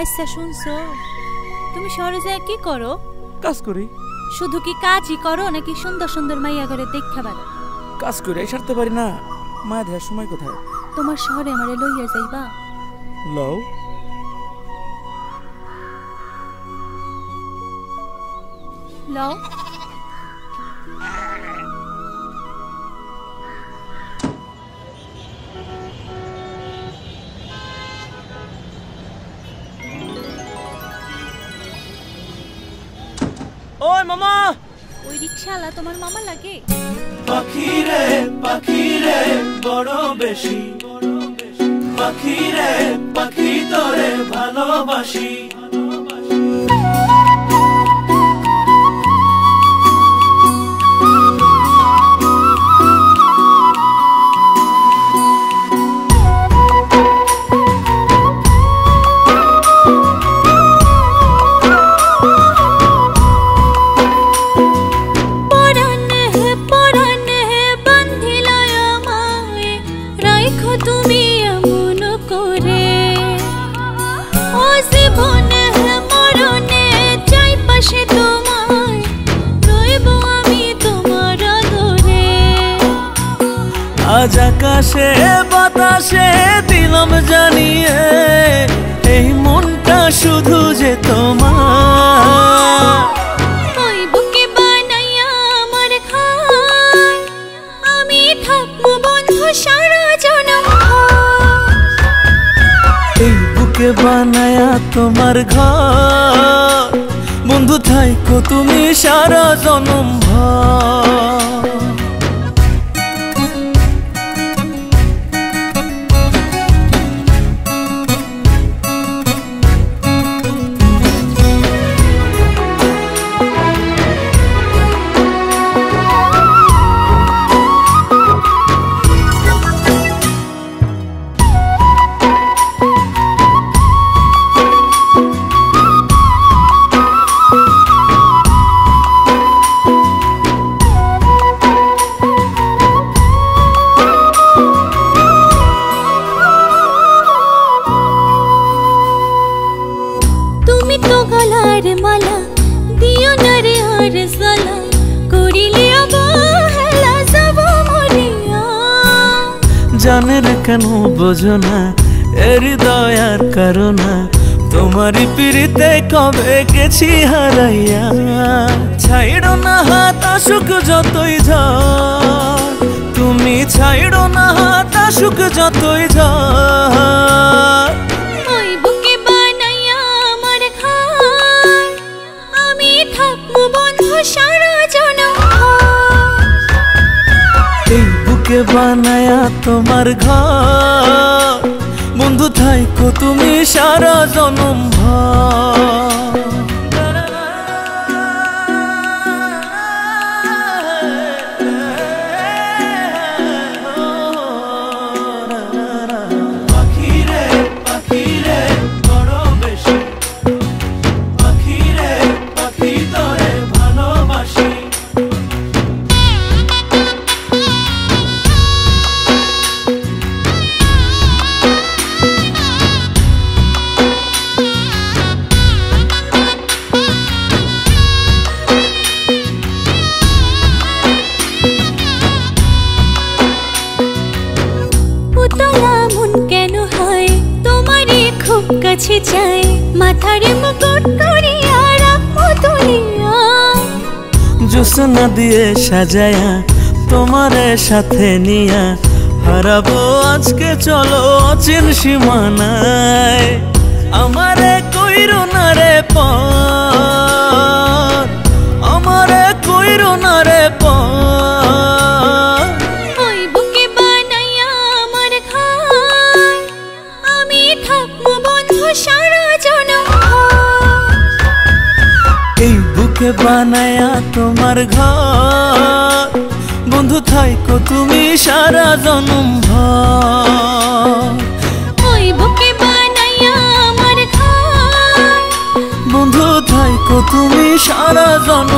আচ্ছা শুনছো, তুমি শহরে যায় কি করো? কাজ করি। শুধু কি কাজই করো নাকি সুন্দর সুন্দর মাইয়া করে দেখা পারো? কাজ করে সারতে পারি না, মায়া দেওয়ার সময় কোথায়? তোমার শহরে আমারে লইয়া যাইবা? লও। লও। ওই মামা। ওই রিকশাওয়ালা তোমার মামা লাগে? পাখিরে পাখিরে বড় বেশি, পাখিরে পাখি তোরে ভালোবাসি। আজ আকাশে বাতাসে দিলাম জানিয়ে এই মনটা শুধু যে তোমার। ওই বুকে বানাইয়া আমার খায় আমি থাকবো বন্ধু সারা জনম। এই বুকে বানায়া তোমার ঘর, বন্ধু থাইকো তুমি সারা জনম ভর। মালা দিও না রে আর সালা করিলে অবহেলা যাব মরিয়া। জানে না কেন বোঝো না হৃদয় আর কারণা, তোমারই পিড়িতে কবে গেছি হারাইয়া। ছাইড়ো না হাত আসুক যতই ঝড়, তুমি ছাইড়ো না হাত আসুক যতই ঝড়। ওই বুকে বানাইয়া আমার খায় আমি থাকবো বন্ধু সারা জনম। এই বুকে বানায়া তোমার ঘর, বন্ধু থাইকো তুমি সারা জনম ভর। কাছে চাই মাথারে মুকুট করিয়া রাখো দুনিয়া। জোসনা দিয়ে সাজায়া তোমারে সাথে নিয়া, হারাবো আজকে চলো অচিন সীমানায়। আমারে কইরো না রে পর, আমারে কইরো না রে পর। ওই বুকে বানাইয়া আমার খায় আমি থাকবো বন্ধু সারা জনম। এই বুকে বানায়া তোমার ঘর, বন্ধু থাইকো তুমি সারা জনম ভর। ওই বুকে বানাইয়া আমার খায় বন্ধু থাইকো তুমি সারা জনম